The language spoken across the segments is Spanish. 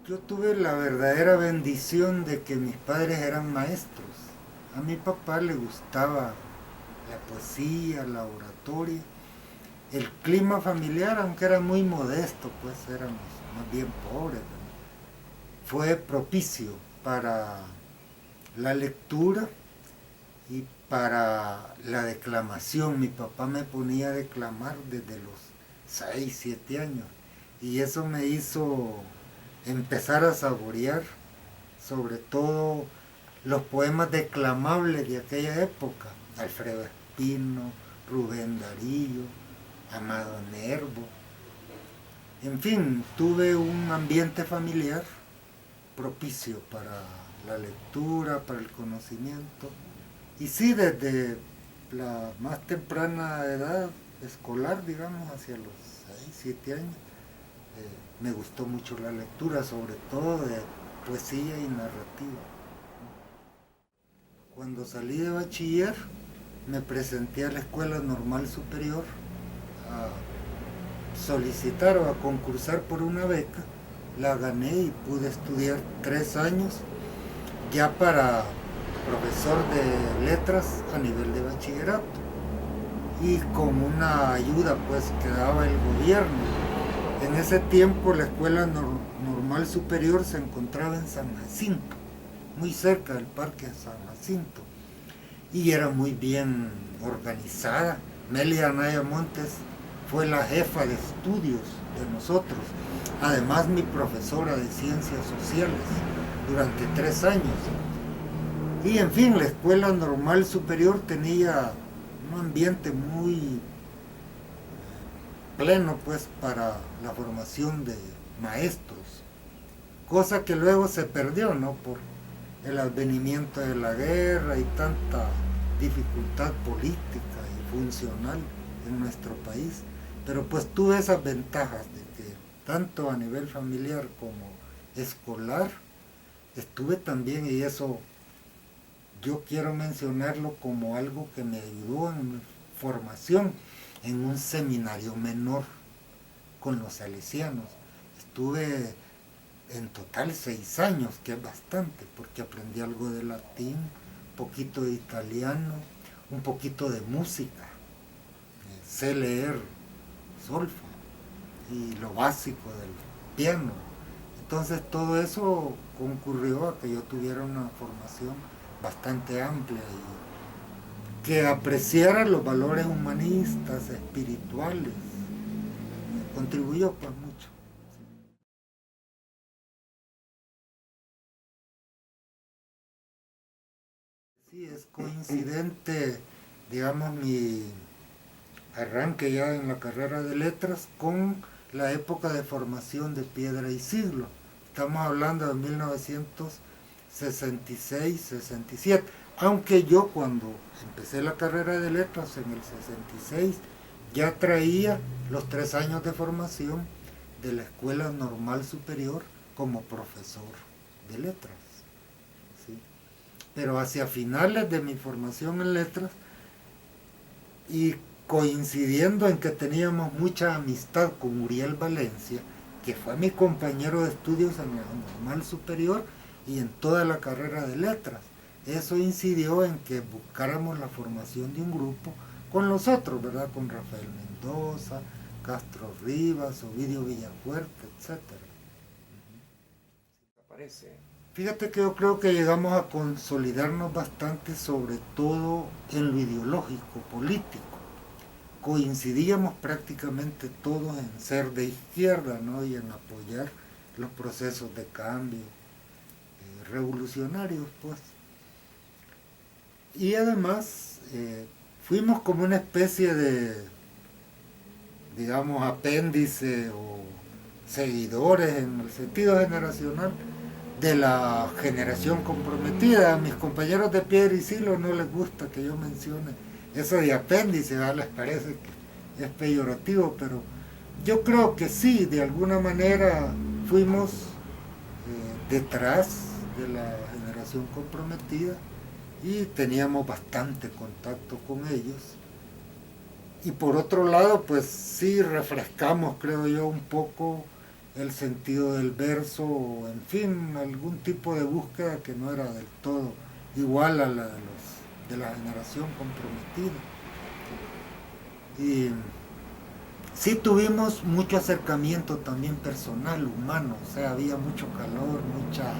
Yo tuve la verdadera bendición de que mis padres eran maestros. A mi papá le gustaba la poesía, la oratoria. El clima familiar, aunque era muy modesto, pues éramos más bien pobres, fue propicio para la lectura y para la declamación. Mi papá me ponía a declamar desde los 6 7 años y eso me hizo empezar a saborear sobre todo los poemas declamables de aquella época, Alfredo Espino, Rubén Darío, Amado Nervo. En fin, tuve un ambiente familiar propicio para la lectura, para el conocimiento. Y sí, desde la más temprana edad escolar, digamos, hacia los 6 7 años, me gustó mucho la lectura, sobre todo de poesía y narrativa. Cuando salí de bachiller, me presenté a la Escuela Normal Superior a solicitar o a concursar por una beca. La gané y pude estudiar 3 años ya para profesor de letras a nivel de bachillerato y con una ayuda pues que daba el gobierno. En ese tiempo la Escuela Normal Superior se encontraba en San Jacinto, muy cerca del Parque San Jacinto, y era muy bien organizada. Melia Anaya Montes fue la jefa de estudios de nosotros, además mi profesora de ciencias sociales durante 3 años. Y en fin, la Escuela Normal Superior tenía un ambiente muy pleno pues para la formación de maestros, cosa que luego se perdió, ¿no? Por el advenimiento de la guerra y tanta dificultad política y funcional en nuestro país. Pero pues tuve esas ventajas de que tanto a nivel familiar como escolar estuve también, y eso yo quiero mencionarlo como algo que me ayudó en mi formación, en un seminario menor con los salesianos. Estuve en total 6 años, que es bastante, porque aprendí algo de latín, un poquito de italiano, un poquito de música, sé leer solfa y lo básico del piano. Entonces todo eso concurrió a que yo tuviera una formación bastante amplia y que apreciara los valores humanistas, espirituales. Contribuyó pues mucho. Sí, es coincidente, digamos, mi arranque ya en la carrera de letras con la época de formación de Piedra y Siglo. Estamos hablando de 1966-67. Aunque yo cuando empecé la carrera de letras en el 66 ya traía los 3 años de formación de la Escuela Normal Superior como profesor de letras. ¿Sí? Pero hacia finales de mi formación en letras y coincidiendo en que teníamos mucha amistad con Uriel Valencia, que fue mi compañero de estudios en la Normal Superior y en toda la carrera de letras. Eso incidió en que buscáramos la formación de un grupo con los otros, ¿verdad? Con Rafael Mendoza, Castro Rivas, Ovidio Villafuerte, etcétera. Parece. Fíjate que yo creo que llegamos a consolidarnos bastante, sobre todo en lo ideológico, político. Coincidíamos prácticamente todos en ser de izquierda, ¿no? Y en apoyar los procesos de cambio revolucionarios, pues. Y además fuimos como una especie de, digamos, apéndice o seguidores en el sentido generacional de la generación comprometida. A mis compañeros de Piedra y Silo no les gusta que yo mencione eso de apéndice, ¿verdad? Les parece que es peyorativo, pero yo creo que sí, de alguna manera fuimos detrás de la generación comprometida y teníamos bastante contacto con ellos. Y por otro lado, pues sí refrescamos, creo yo, un poco el sentido del verso, en fin, algún tipo de búsqueda que no era del todo igual a la de la generación comprometida. Y sí tuvimos mucho acercamiento también personal, humano, o sea, había mucho calor, mucha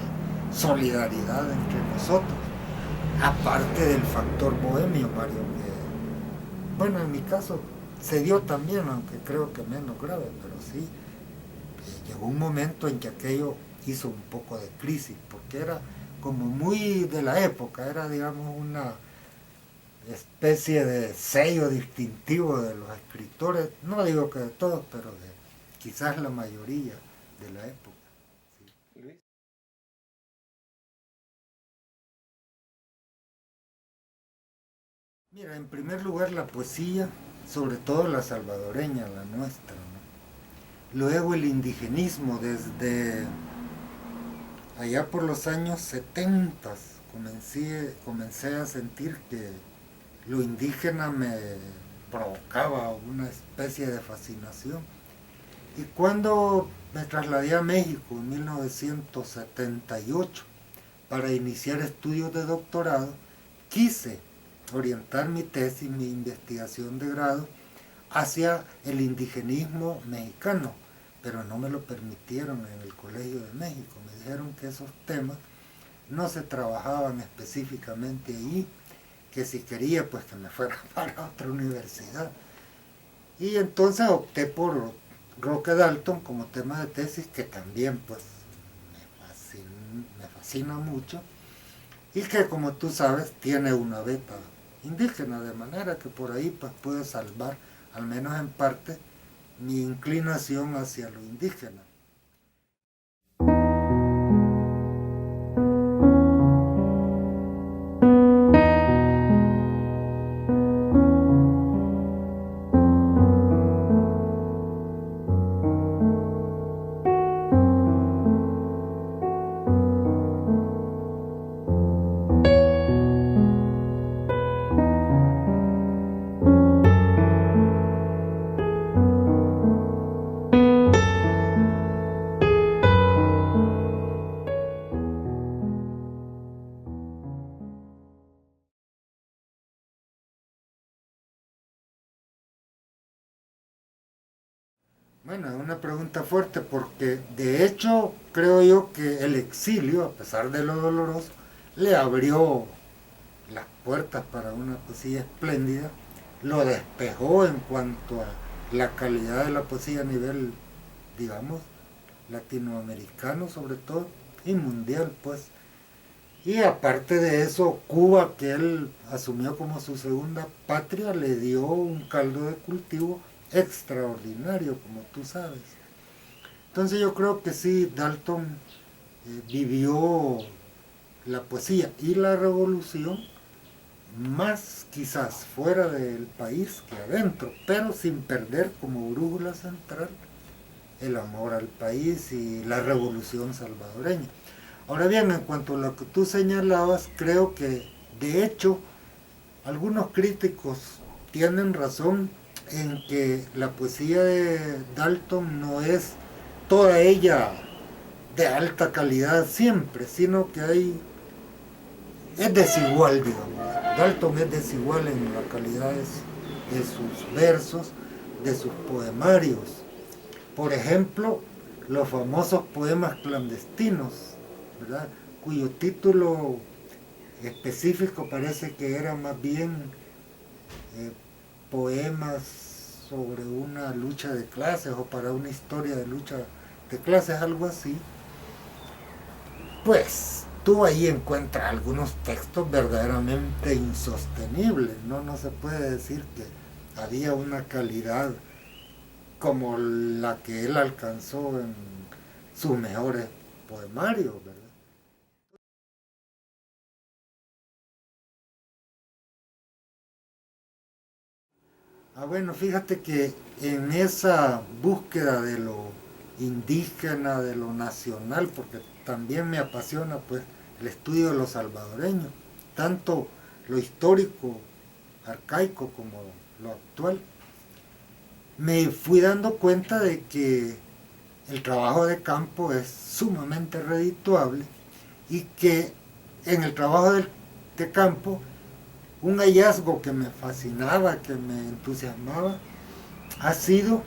solidaridad entre nosotros, aparte del factor bohemio, Mario, que, bueno, en mi caso se dio también, aunque creo que menos grave, pero sí, llegó un momento en que aquello hizo un poco de crisis, porque era como muy de la época, era digamos una especie de sello distintivo de los escritores, no digo que de todos, pero de quizás la mayoría de la época. Sí. Mira, en primer lugar la poesía, sobre todo la salvadoreña, la nuestra, ¿no? Luego el indigenismo, desde allá por los años 70 comencé a sentir que lo indígena me provocaba una especie de fascinación. Y cuando me trasladé a México en 1978 para iniciar estudios de doctorado, quise orientar mi tesis, mi investigación de grado, hacia el indigenismo mexicano, pero no me lo permitieron en el Colegio de México. Me dijeron que esos temas no se trabajaban específicamente allí, que si quería pues que me fuera para otra universidad. Y entonces opté por Roque Dalton como tema de tesis, que también pues me fascina mucho, y que como tú sabes tiene una beta indígena, de manera que por ahí pues puede salvar, al menos en parte, mi inclinación hacia lo indígena. Bueno, es una pregunta fuerte porque de hecho creo yo que el exilio, a pesar de lo doloroso, le abrió las puertas para una poesía espléndida, lo despejó en cuanto a la calidad de la poesía a nivel, digamos, latinoamericano sobre todo, y mundial pues. Y aparte de eso, Cuba, que él asumió como su segunda patria, le dio un caldo de cultivo extraordinario, como tú sabes. Entonces yo creo que sí, Dalton vivió la poesía y la revolución más quizás fuera del país que adentro, pero sin perder como brújula central el amor al país y la revolución salvadoreña. Ahora bien, en cuanto a lo que tú señalabas, creo que de hecho algunos críticos tienen razón en que la poesía de Dalton no es toda ella de alta calidad siempre, sino que es desigual, digamos. Dalton es desigual en la calidad de sus versos, de sus poemarios. Por ejemplo, los famosos poemas clandestinos, ¿verdad? Cuyo título específico parece que era más bien eh, poemas sobre una lucha de clases o para una historia de lucha de clases, algo así. Pues tú ahí encuentras algunos textos verdaderamente insostenibles, ¿no? No se puede decir que había una calidad como la que él alcanzó en sus mejores poemarios, ¿verdad? Bueno, fíjate que en esa búsqueda de lo indígena, de lo nacional, porque también me apasiona pues el estudio de lo salvadoreño, tanto lo histórico, arcaico como lo actual, me fui dando cuenta de que el trabajo de campo es sumamente redituable y que en el trabajo de campo un hallazgo que me fascinaba, que me entusiasmaba, ha sido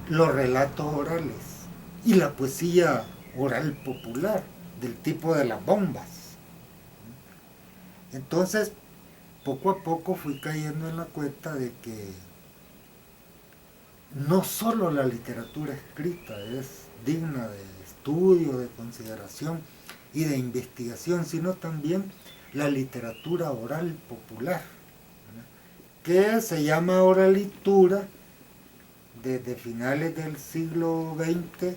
los relatos orales y la poesía oral popular del tipo de las bombas. Entonces, poco a poco fui cayendo en la cuenta de que no solo la literatura escrita es digna de estudio, de consideración y de investigación, sino también la literatura oral popular, que se llama oralitura desde finales del siglo XX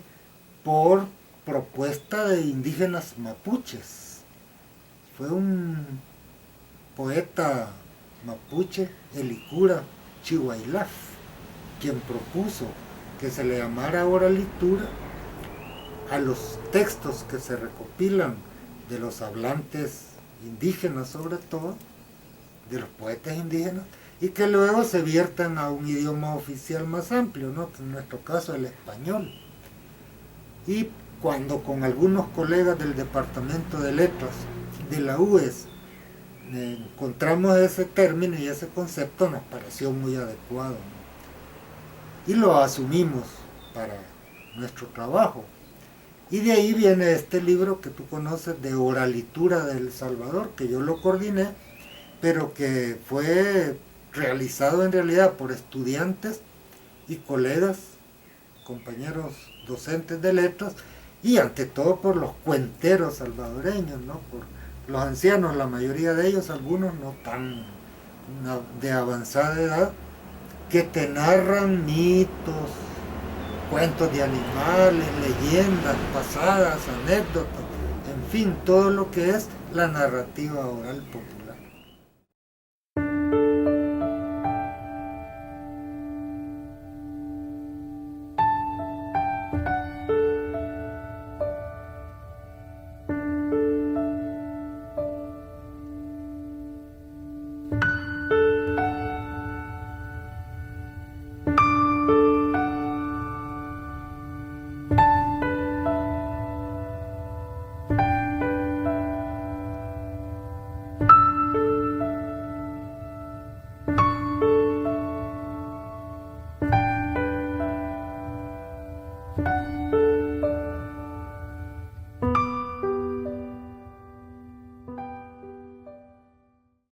por propuesta de indígenas mapuches. Fue un poeta mapuche, Elicura Chihuailaf, quien propuso que se le llamara oralitura a los textos que se recopilan de los hablantes indígenas, sobre todo, de los poetas indígenas, y que luego se viertan a un idioma oficial más amplio, ¿no? En nuestro caso el español. Y cuando con algunos colegas del Departamento de Letras de la UES encontramos ese término y ese concepto, nos pareció muy adecuado, ¿no? Y lo asumimos para nuestro trabajo. Y de ahí viene este libro que tú conoces de Oralitura de El Salvador, que yo lo coordiné, pero que fue realizado en realidad por estudiantes y colegas, compañeros docentes de letras, y ante todo por los cuenteros salvadoreños, ¿no? Por los ancianos, la mayoría de ellos, algunos no tan de avanzada edad, que te narran mitos, cuentos de animales, leyendas pasadas, anécdotas, en fin, todo lo que es la narrativa oral popular.